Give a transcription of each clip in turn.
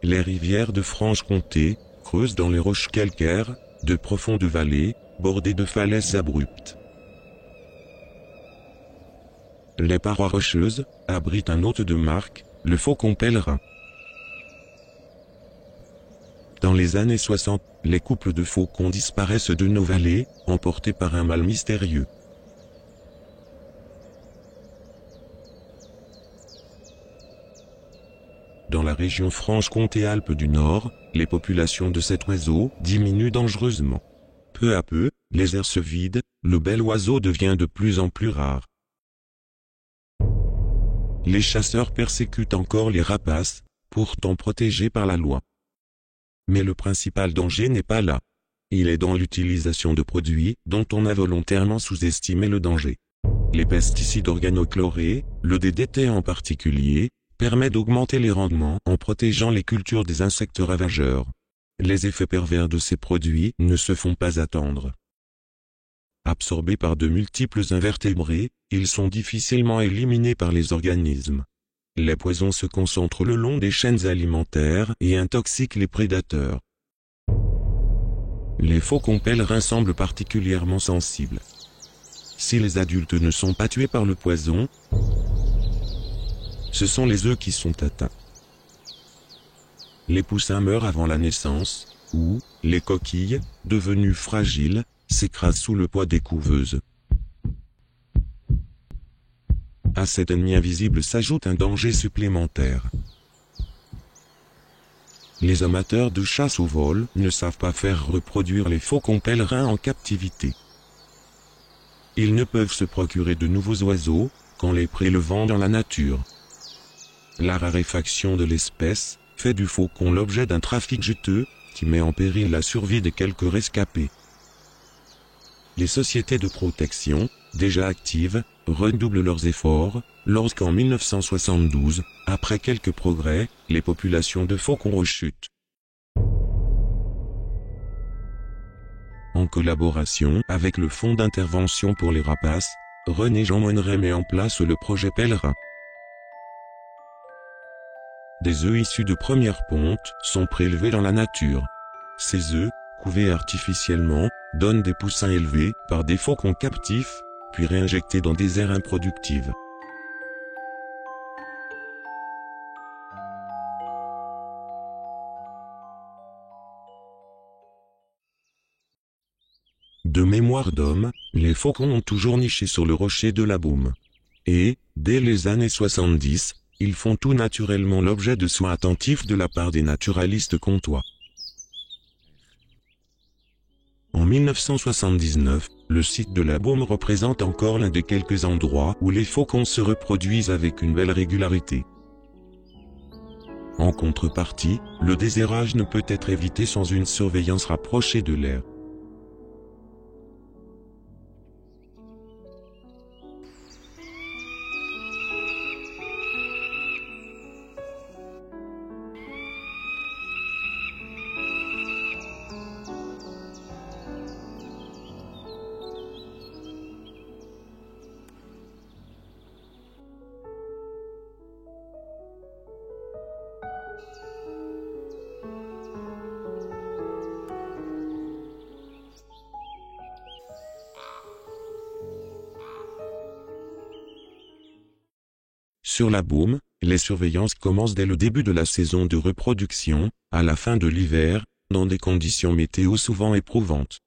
Les rivières de Franche-Comté creusent dans les roches calcaires de profondes vallées, bordées de falaises abruptes. Les parois rocheuses abritent un hôte de marque, le faucon pèlerin. Dans les années 60, les couples de faucons disparaissent de nos vallées, emportés par un mal mystérieux. Dans la région Franche-Comté-Alpes du Nord, les populations de cet oiseau diminuent dangereusement. Peu à peu, les airs se vident, le bel oiseau devient de plus en plus rare. Les chasseurs persécutent encore les rapaces, pourtant protégés par la loi. Mais le principal danger n'est pas là. Il est dans l'utilisation de produits dont on a volontairement sous-estimé le danger. Les pesticides organochlorés, le DDT en particulier, permet d'augmenter les rendements en protégeant les cultures des insectes ravageurs. Les effets pervers de ces produits ne se font pas attendre. Absorbés par de multiples invertébrés, ils sont difficilement éliminés par les organismes. Les poisons se concentrent le long des chaînes alimentaires et intoxiquent les prédateurs. Les faucons pèlerins semblent particulièrement sensibles. Si les adultes ne sont pas tués par le poison, ce sont les œufs qui sont atteints. Les poussins meurent avant la naissance, ou, les coquilles, devenues fragiles, s'écrasent sous le poids des couveuses. À cet ennemi invisible s'ajoute un danger supplémentaire. Les amateurs de chasse au vol ne savent pas faire reproduire les faucons pèlerins en captivité. Ils ne peuvent se procurer de nouveaux oiseaux qu'en les prélevant dans la nature. La raréfaction de l'espèce fait du faucon l'objet d'un trafic juteux qui met en péril la survie de quelques rescapés. Les sociétés de protection, déjà actives, redoublent leurs efforts, lorsqu'en 1972, après quelques progrès, les populations de faucons rechutent. En collaboration avec le Fonds d'intervention pour les rapaces, René Jean Moineret met en place le projet Pèlerin. Des œufs issus de première ponte sont prélevés dans la nature. Ces œufs, couvés artificiellement, donnent des poussins élevés par des faucons captifs, puis réinjectés dans des aires improductives. De mémoire d'homme, les faucons ont toujours niché sur le rocher de la Baume. Et, dès les années 70, ils font tout naturellement l'objet de soins attentifs de la part des naturalistes comtois. En 1979, le site de la Baume représente encore l'un des quelques endroits où les faucons se reproduisent avec une belle régularité. En contrepartie, le déserrage ne peut être évité sans une surveillance rapprochée de l'air. Sur la Baume, les surveillances commencent dès le début de la saison de reproduction, à la fin de l'hiver, dans des conditions météo souvent éprouvantes.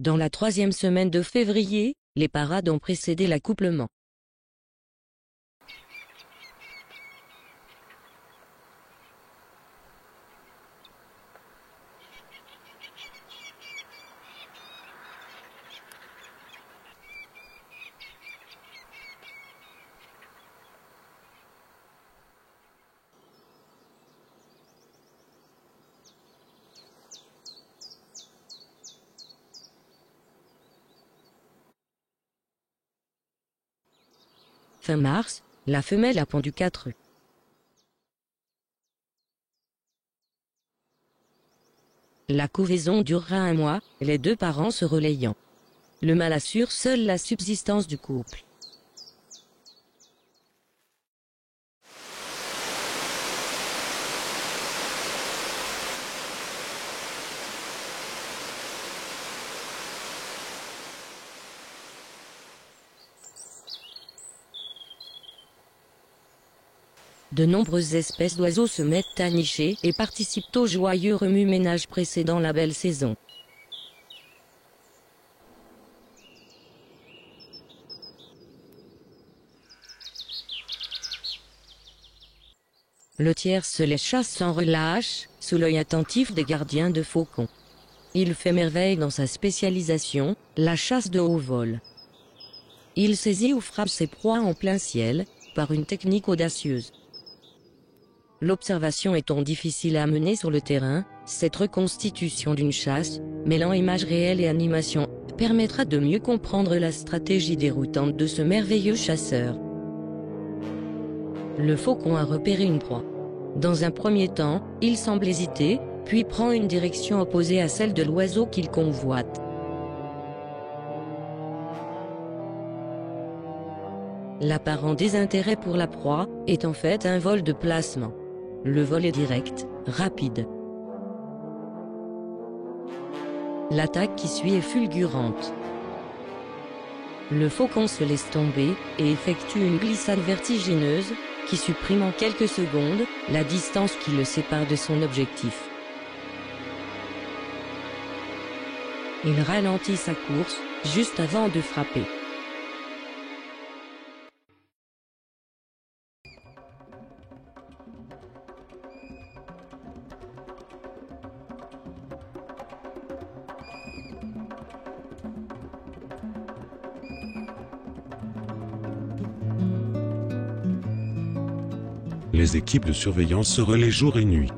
Dans la 3e semaine de février, les parades ont précédé l'accouplement. Fin mars, la femelle a pondu 4 œufs. La couvaison durera 1 mois, les 2 parents se relayant. Le mâle assure seul la subsistance du couple. De nombreuses espèces d'oiseaux se mettent à nicher et participent au joyeux remue-ménage précédant la belle saison. Le tierce les chasse sans relâche, sous l'œil attentif des gardiens de faucons. Il fait merveille dans sa spécialisation, la chasse de haut vol. Il saisit ou frappe ses proies en plein ciel, par une technique audacieuse. L'observation étant difficile à mener sur le terrain, cette reconstitution d'une chasse, mêlant images réelles et animation, permettra de mieux comprendre la stratégie déroutante de ce merveilleux chasseur. Le faucon a repéré une proie. Dans un premier temps, il semble hésiter, puis prend une direction opposée à celle de l'oiseau qu'il convoite. L'apparent désintérêt pour la proie est en fait un vol de placement. Le vol est direct, rapide. L'attaque qui suit est fulgurante. Le faucon se laisse tomber et effectue une glissade vertigineuse qui supprime en quelques secondes la distance qui le sépare de son objectif. Il ralentit sa course juste avant de frapper. Les équipes de surveillance se relaient jour et nuit.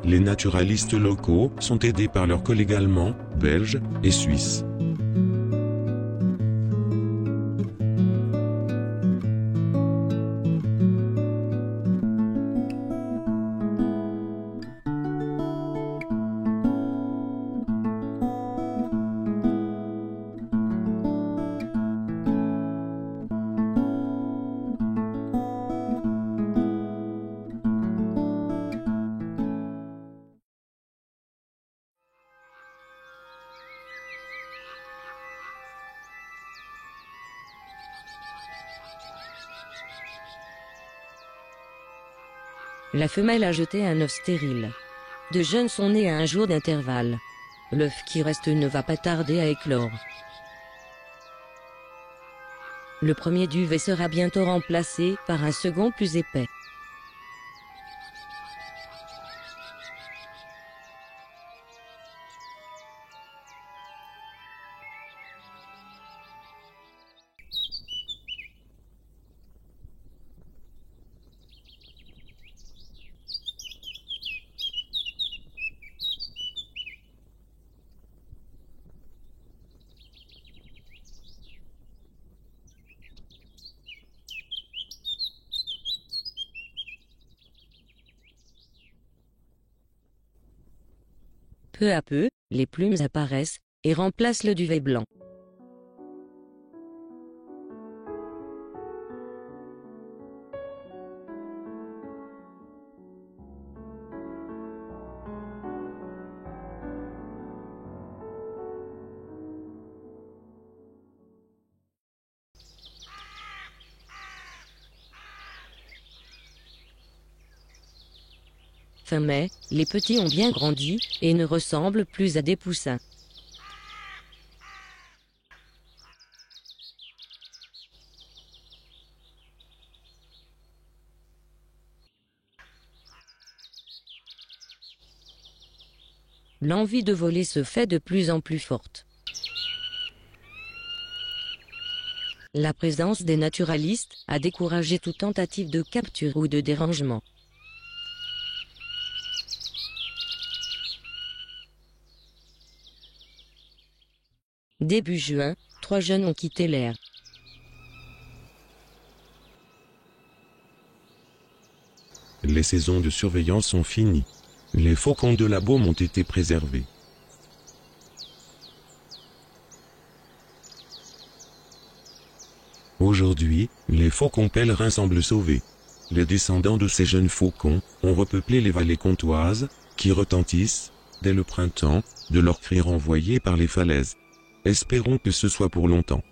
Les naturalistes locaux sont aidés par leurs collègues allemands, belges et suisses. La femelle a jeté un œuf stérile. 2 jeunes sont nés à 1 jour d'intervalle. L'œuf qui reste ne va pas tarder à éclore. Le premier duvet sera bientôt remplacé par un second plus épais. Peu à peu, les plumes apparaissent et remplacent le duvet blanc. Fin mai, les petits ont bien grandi et ne ressemblent plus à des poussins. L'envie de voler se fait de plus en plus forte. La présence des naturalistes a découragé toute tentative de capture ou de dérangement. Début juin, 3 jeunes ont quitté l'air. Les saisons de surveillance sont finies. Les faucons de la Baume ont été préservés. Aujourd'hui, les faucons pèlerins semblent sauvés. Les descendants de ces jeunes faucons ont repeuplé les vallées comtoises, qui retentissent, dès le printemps, de leurs cris renvoyés par les falaises. Espérons que ce soit pour longtemps.